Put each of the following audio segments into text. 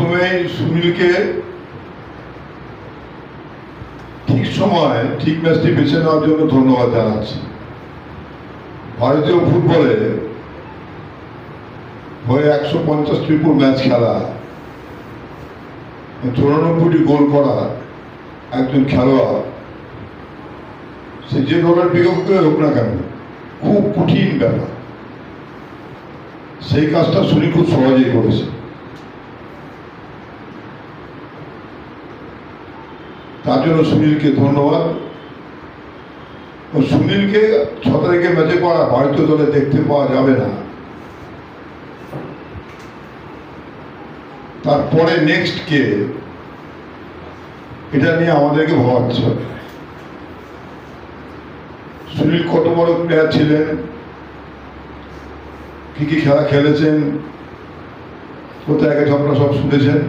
প্রথমেই সুনীলকে ঠিক সময় ঠিক ম্যাচটি বেছে নেওয়ার জন্য ধন্যবাদ জানাচ্ছি। ভারতীয় ফুটবলে হয়ে 150টির উপর ম্যাচ খেলা, 94টি গোল করা একজন খেলোয়াড়, সে যে দলের বিপক্ষে হোক না কেন, খুব কঠিন ব্যাপার। সেই কাজটা সুনীল খুব সহজেই করেছে। তার জন্য সুনীলকে ধন্যবাদ। সুনীলকে 6 তারিখে ম্যাচে পড়া ভারতীয় দলে দেখতে পাওয়া যাবে না। তারপরে নেক্সট কে, এটা নিয়ে আমাদেরকে ভাবতে হবে। সুনীল কত বড় প্লেয়ার ছিলেন, কি কি খেলা খেলেছেন, কোথায় গেছে আপনারা সব শুনেছেন।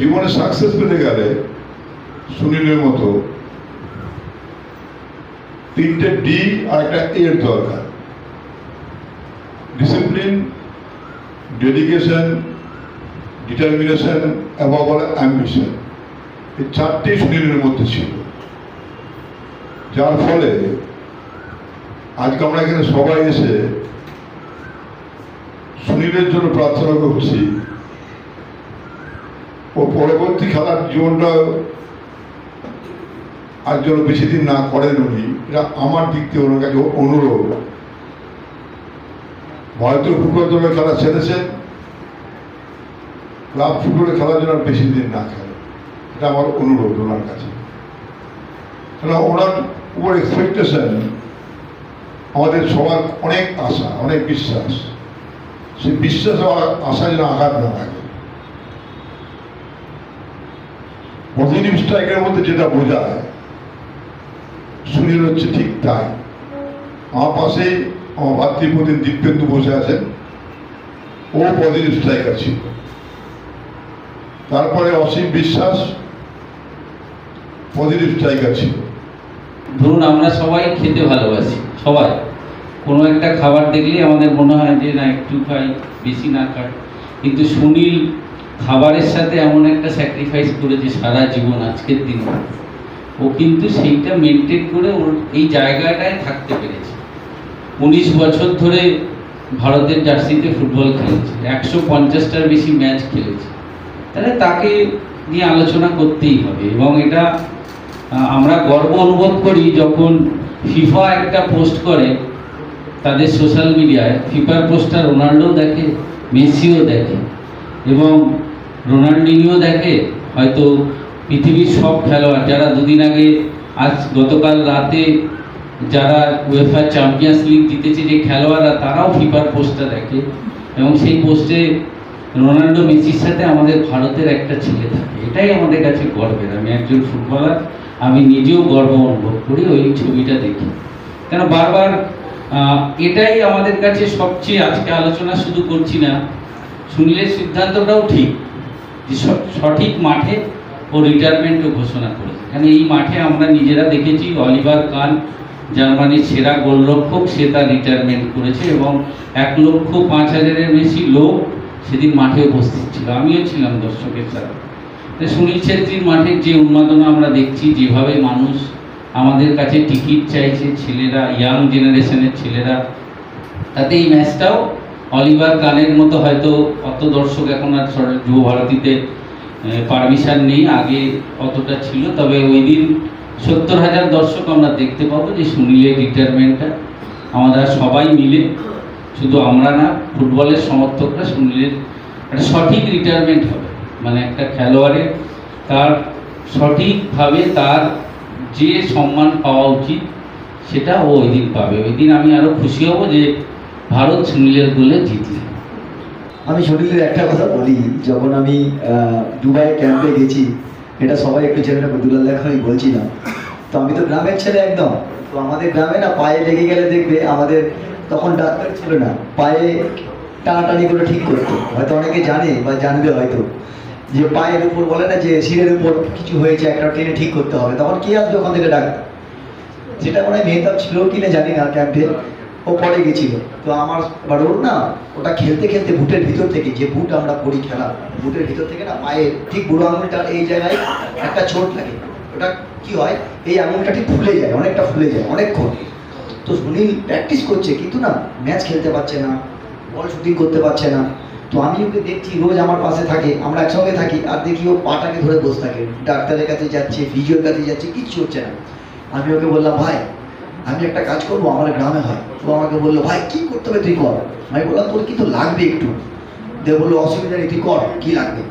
জীবনে সাকসেস পেতে গেলে সুনীলের মতো 3টে ডি আর একটা এর দরকার। ডিসিপ্লিন, ডেডিকেশন, ডিটারমিনেশন এবং অ্যাম্বিশন, এই 4টি সুনীলের মধ্যে ছিল। যার ফলে আজকে আমরা এখানে সবাই এসে সুনীলের জন্য প্রার্থনা করছি। ও পরবর্তী খেলার জীবনটা আর জন্য বেশি দিন না করেন উনি, এটা আমার দিক থেকে ওনার কাছে অনুরোধ। ভারতীয় ফুটবল দলের খেলা ছেড়েছেন, ক্লাব ফুটবলে খেলার জন্য বেশি দিন না খেলে, এটা আমার অনুরোধ ওনার কাছে। কেন ওনার উপর এক্সপেকটেশন, আমাদের সবার অনেক আশা, অনেক বিশ্বাস। সেই বিশ্বাস আশা যেন আঘাত না থাকে। পজিটিভ স্ট্রাইকের মধ্যে যেটা বোঝায়, সুনীল হচ্ছে ঠিক তাই। আমার পাশে আমার ভাতৃপতি দীপেন্দু বসে আছেন, ও পজিটিভ স্ট্রাইকার ছিল। তারপরে অসীম বিশ্বাস পজিটিভ স্ট্রাইকার ছিল। ধরুন আমরা সবাই খেতে ভালোবাসি, সবাই কোনো একটা খাবার দেখলেই আমাদের মনে হয় যে না একটু খাই, বেশি না খাই। কিন্তু সুনীল খাবারের সাথে এমন একটা স্যাক্রিফাইস করেছে সারা জীবন, আজকের দিনে ও কিন্তু সেইটা মেনটেন করে ওর এই জায়গাটায় থাকতে পেরেছে। 19 বছর ধরে ভারতের জার্সিতে ফুটবল খেলেছে, 150টার বেশি ম্যাচ খেলেছে। তাহলে তাকে নিয়ে আলোচনা করতেই হবে। এবং এটা আমরা গর্ব অনুভব করি যখন ফিফা একটা পোস্ট করে তাদের সোশ্যাল মিডিয়ায়, ফিফার পোস্টটা রোনাল্ডো দেখে, মেসিও দেখে এবং রোনাল্ডিনিও দেখে। হয়তো পৃথিবীর সব খেলোয়াড় যারা দুদিন আগে, গতকাল রাতে যারা উয়েফা চ্যাম্পিয়ন্স লিগ জিতেছে যে খেলোয়াড়রা, তারাও ফিফার পোস্টটা দেখে। এবং সেই পোস্টে রোনাল্ডো, মেসির সাথে আমাদের ভারতের একটা ছেলে থাকে। এটাই আমাদের কাছে গর্বের। আমি একজন ফুটবলার, আমি নিজেও গর্ব অনুভব করি ওই ছবিটা দেখি। কেন বারবার এটাই আমাদের কাছে সবচেয়ে, আজকে আলোচনা শুধু করছি না, সুনীলের সিদ্ধান্তটাও ঠিক যে সঠিক মাঠে ও রিটায়ারমেন্টও ঘোষণা করেছে। কারণ এই মাঠে আমরা নিজেরা দেখেছি অলিভার কান, জার্মানির সেরা গোলরক্ষক, সে তার রিটায়ারমেন্ট করেছে এবং 1,05,000-এর বেশি লোক সেদিন মাঠে উপস্থিত ছিল, আমিও ছিলাম দর্শকের সাথে। সুনীল ছেত্রীর মাঠের যে উন্মাদনা আমরা দেখছি, যেভাবে মানুষ আমাদের কাছে টিকিট চাইছে, ছেলেরা, ইয়াং জেনারেশনের ছেলেরা, তাতে এই ম্যাচটাও অলিভার কানের মতো হয়তো অত দর্শক এখন আর যুব ভারতীতে পারমিশন নেই, আগে অতটা ছিল। তবে ওই দিন 70,000 দর্শক আমরা দেখতে পাবো যে সুনীলের রিটায়ারমেন্টটা আমরা সবাই মিলে, শুধু আমরা না, ফুটবলের সমর্থকরা, সুনীলের একটা সঠিক রিটায়ারমেন্ট হবে। মানে একটা খেলোয়াড়ের তার সঠিকভাবে তার যে সম্মান পাওয়া উচিত সেটা ও ওই দিন পাবে। ওই দিন আমি আরও খুশি হব যে ভারত সুনীলের গোলে জিতলে। আমি সুনীলের একটা কথা বলি, যখন আমি দুবাই ক্যাম্পে গেছি, এটা সবাই একটু ছেলেটা দুলাল দেখা আমি বলছিলাম, তো আমি তো গ্রামের ছেলে একদম। তো আমাদের গ্রামে না পায়ে লেগে গেলে দেখবে, আমাদের তখন ডাক্তার ছিল না, পায়ে টানাটানি করে ঠিক করতো। হয়তো অনেকে জানে বা জানবে হয়তো, যে পায়ের উপর বলে না যে শিরের উপর কিছু হয়েছে, একটা টেনে ঠিক করতে হবে, তখন কি আসবে ওখান থেকে ডাক্তার? যেটা মনে হয় মেহতাব ছিল কিনা জানি না ক্যাম্পে, ও পরে গেছিল। তো আমার এবার ওর না ওটা খেলতে খেলতে বুটের ভিতর থেকে, যে বুট আমরা পরি খেলা, বুটের ভিতর থেকে না পায়ের ঠিক বুড়ো আঙুলটার এই জায়গায় একটা চোট লাগে। ওটা কি হয়, এই আঙুলটা ঠিক ফুলে যায়, অনেকটা ফুলে যায় অনেকক্ষণ। তো সুনীল প্র্যাকটিস করছে কিন্তু না ম্যাচ খেলতে পারছে না, বল শুটিং করতে পারছে না। তো আমি ওকে দেখছি, রোজ আমার পাশে থাকে, আমরা একসঙ্গে থাকি, আর দেখি ও পাটাকে ধরে বসে থাকে, ডাক্তারের কাছে যাচ্ছে, ফিজিওর কাছে যাচ্ছে, কিচ্ছু হচ্ছে না। আমি ওকে বললাম, ভাই আমি একটা কাজ করবো, আমার গ্রামে হয়। ও আমাকে বললো, ভাই কি করতে হবে তুই কর। আমি বললাম, তোর কি তো লাগবে একটু। দিয়ে বললো, অসুবিধা নেই, তুই কর, কি লাগবে।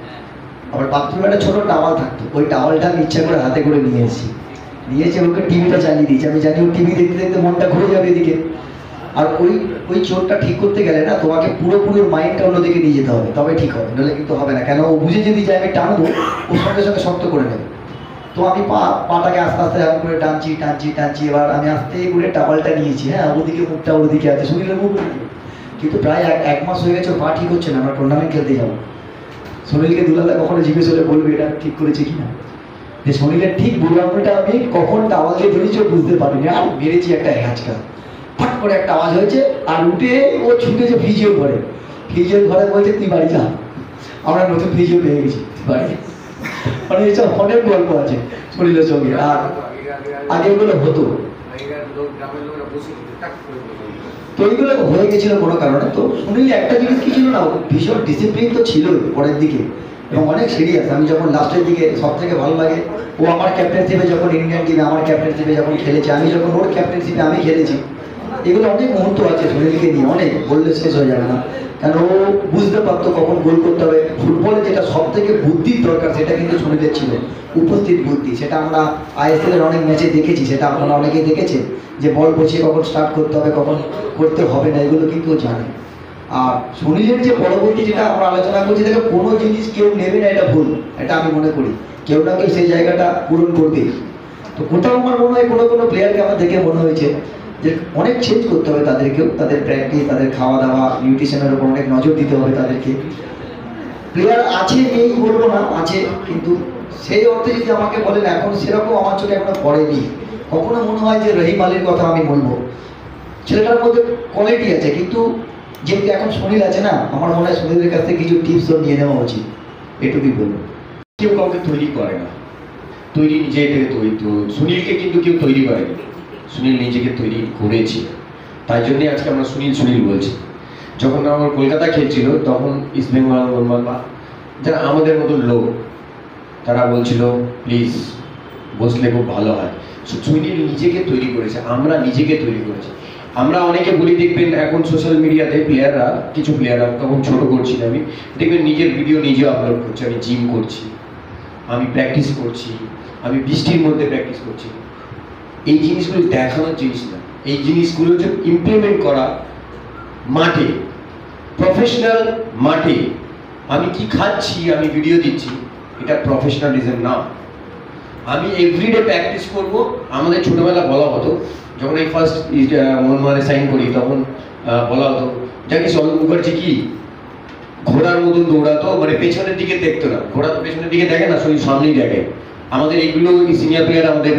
আবার বাথরুমে একটা ছোটো টাওয়াল থাকতো, ওই টাওয়ালটা আমি ইচ্ছা করে হাতে করে নিয়ে এসেছি, নিয়েছে ওকে টিভিটা চালিয়ে দিয়েছি। আমি জানি ও টিভি দেখতে দেখতে মনটা ঘুরে যাবে এদিকে। আর ওই চোটটা ঠিক করতে গেলে না তোমাকে পুরোপুরি মাইন্ডটা অন্যদিকে নিয়ে যেতে হবে, তবে ঠিক হবে, নাহলে কিন্তু হবে না। কেন, ও বুঝে যদি যায় আমি টানবো, ও সঙ্গে সঙ্গে শক্ত করে নেবে। তো আমি পাটাকে আস্তে আস্তে এরকম করে টানছি। এবার আমি আস্তে করে টাওয়ালটা নিয়েছি, হ্যাঁ, ওদিকে মুখটা ওদিকে আছে, সুনীলের মুখ ওদিকে। কিন্তু প্রায় এক মাস হয়ে গেছে, ওর পা ঠিক হচ্ছে না। আমরা টুর্নামেন্ট খেলতে যাবো, সুনীলকে দুলাদা কখনো জিজ্ঞেস হলে বলবে এটা ঠিক করেছে কিনা। যে সুনীলের ঠিক বুড়ো আঙুলটা আমি কখন টাওয়াল দিয়ে ধরেছি ও বুঝতে পারিনি, আর মেরেছি একটা হ্যাঁচকা, ফট করে একটা আওয়াজ হয়েছে, আর উঠে ও ছুটেছে ফিজিওর ঘরে। ফিজিওর ঘরে বলছে, তুই বাড়ি যা, আমরা নতুন ফিজিও পেয়ে গেছি, বাড়ি। মানে এসব অনেক গল্প আছে সুনীলের সঙ্গে। আর আগে এগুলো হতো, তো এইগুলো হয়ে গেছিল কোনো কারণে। তো সুনীল একটা জিনিস কি ছিল না, ভীষণ ডিসিপ্লিন তো ছিল পরের দিকে, এবং অনেক সিরিয়াস। আমি যখন লাস্টের দিকে সব থেকে ভালো লাগে, ও আমার ক্যাপ্টেনশিপে যখন ইন্ডিয়ান টিমে আমার ক্যাপ্টেনশিপে যখন খেলেছে, আমি যখন ওর ক্যাপ্টেনশিপে আমি খেলেছি, এগুলো অনেক মুহূর্ত আছে সুনীলকে নিয়ে, অনেক বললে শেষ হয়ে যাবে না। কারণ ও বুঝতে পারতো কখন গোল করতে হবে। ফুটবলে যেটা সব থেকে বুদ্ধির দরকার, সেটা কিন্তু সুনীলের ছিল, উপস্থিত বুদ্ধি। সেটা আমরা ISL এর অনেক ম্যাচে দেখেছি, সেটা আপনারা অনেকেই দেখেছেন, যে বল বসিয়ে কখন স্টার্ট করতে হবে, কখন করতে হবে না, এগুলো কিন্তু ও জানে। আর সুনীলের যে পরবর্তী যেটা আমরা আলোচনা করছি, দেখো কোনো জিনিস কেউ নেবে না, এটা ভুল, এটা আমি মনে করি। কেউ না কেউ সেই জায়গাটা পূরণ করবে। তো কোথাও আমার মনে হয় কোনো প্লেয়ারকে আমার দেখে মনে হয়েছে যে অনেক চেঞ্জ করতে হবে তাদেরকেও, তাদের প্র্যাকটিস, তাদের খাওয়া দাওয়া, নিউট্রিশনের উপর অনেক নজর দিতে হবে তাদেরকে। প্লেয়ার আছে, নেই বলবো না, আছে, কিন্তু সেই অর্থে যদি আমাকে বলেন এখন সেরকম আমার চোখে এখনো পড়েনি। কখনো মনে হয় যে রহিম আলীর কথা আমি বলবো, ছেলেটার মধ্যে কোয়ালিটি আছে, কিন্তু যেহেতু এখন সুনীল আছে না, আমার মনে হয় সুনীলের কাছ থেকে কিছু টিপসও নিয়ে নেওয়া উচিত, এটুকুই বলবো। কেউ কাউকে তৈরি করে না, তৈরি নিজে থেকে তৈরি। তো সুনীলকে কিন্তু কেউ তৈরি করেনি, সুনীল নিজেকে তৈরি করেছে। তাই জন্যে আজকে আমরা সুনীল বলছি। যখন আমার কলকাতা খেলছিল, তখন ইস্ট বেঙ্গল বা যারা আমাদের মতন লোক, তারা বলছিল প্লিজ বসলে খুব ভালো হয়। সুনীল নিজেকে তৈরি করেছে, আমরা নিজেকে তৈরি করেছি। আমরা অনেকে বলি, দেখবেন এখন সোশ্যাল মিডিয়াতে কিছু প্লেয়াররা, তখন ছোট করছি না আমি, দেখবেন নিজের ভিডিও নিজে আপলোড করছে, আমি জিম করছি, আমি প্র্যাকটিস করছি, আমি বৃষ্টির মধ্যে প্র্যাকটিস করছি। এই জিনিসগুলো দেখানোর জিনিস না, এই জিনিসগুলো হচ্ছে ইমপ্লিমেন্ট করা মাঠে, প্রফেশনাল মাঠে। আমি কি খাচ্ছি, আমি ভিডিও দিচ্ছি, এটা প্রফেশনালিজম না। আমি এভরিডে প্র্যাকটিস করব। আমাদের ছোটবেলা বলা হতো, যখন এই ফার্স্ট মোহনবাগানে সাইন করি, তখন বলা হতো, জানিস অলোক মুখার্জি কি ঘোড়ার মতন দৌড়াতো, মানে পেছনের দিকে দেখতো না। ঘোড়া তো পেছনের দিকে দেখে না, শরীর সামনেই দেখে। আমাদের এইগুলো সিনিয়র প্লেয়ার আমাদের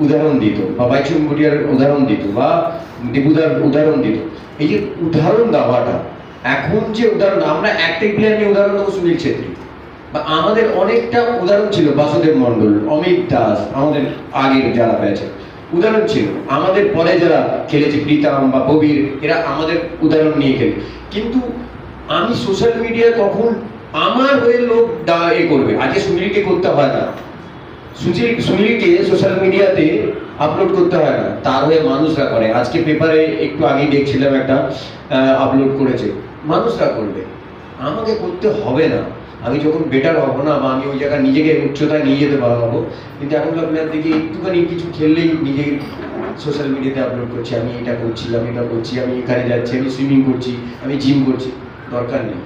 উদাহরণ দিত, বা বাইচুং ভুটিয়ার উদাহরণ দিত, বা দেবুদার উদাহরণ দিত। এই যে উদাহরণ দেওয়াটা, এখন যে উদাহরণ, আমরা একটাই প্লেয়ার নিয়ে উদাহরণ দেবো, সুনীল ছেত্রী, বা আমাদের অনেকটা উদাহরণ ছিল, বাসুদেব মণ্ডল, অমিত দাস, আমাদের আগের যারা পেয়েছে উদাহরণ ছিল। আমাদের পরে যারা খেলেছে, প্রীতম বা কবির, এরা আমাদের উদাহরণ নিয়ে খেলে। কিন্তু আমি সোশ্যাল মিডিয়ায় কখন আমার হয়ে লোক করবে, আজকে সুনীলকে করতে হয় না, সুনীলকে সোশ্যাল মিডিয়াতে আপলোড করতে হয় না, তার হয়ে মানুষরা করে। আজকে পেপারে একটু আগেই দেখছিলাম, একটা আপলোড করেছে, মানুষরা করবে, আমাকে করতে হবে না। আমি যখন বেটার হব না, বা আমি ওই জায়গায় নিজেকে উচ্চতায় নিয়ে যেতে পারবো। কিন্তু এখনকার প্লেয়ার দেখি একটুখানি কিছু খেললেই নিজে সোশ্যাল মিডিয়াতে আপলোড করছি, আমি এটা করছি, আমি এটা করছি, আমি এখানে যাচ্ছি, আমি সুইমিং করছি, আমি জিম করছি। দরকার নেই,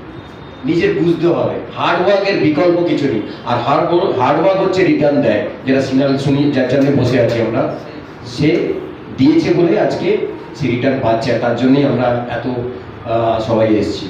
নিজের বুঝতে হবে হার্ডওয়ার্কের বিকল্প কিছু নেই। আর হার্ডওয়ার্ক হচ্ছে রিটার্ন দেয়, যেটা সুনীল যার জন্য বসে আছি আমরা, সে দিয়েছে বলে আজকে সে রিটার্ন পাচ্ছে। তার জন্যই আমরা এত সবাই এসেছি।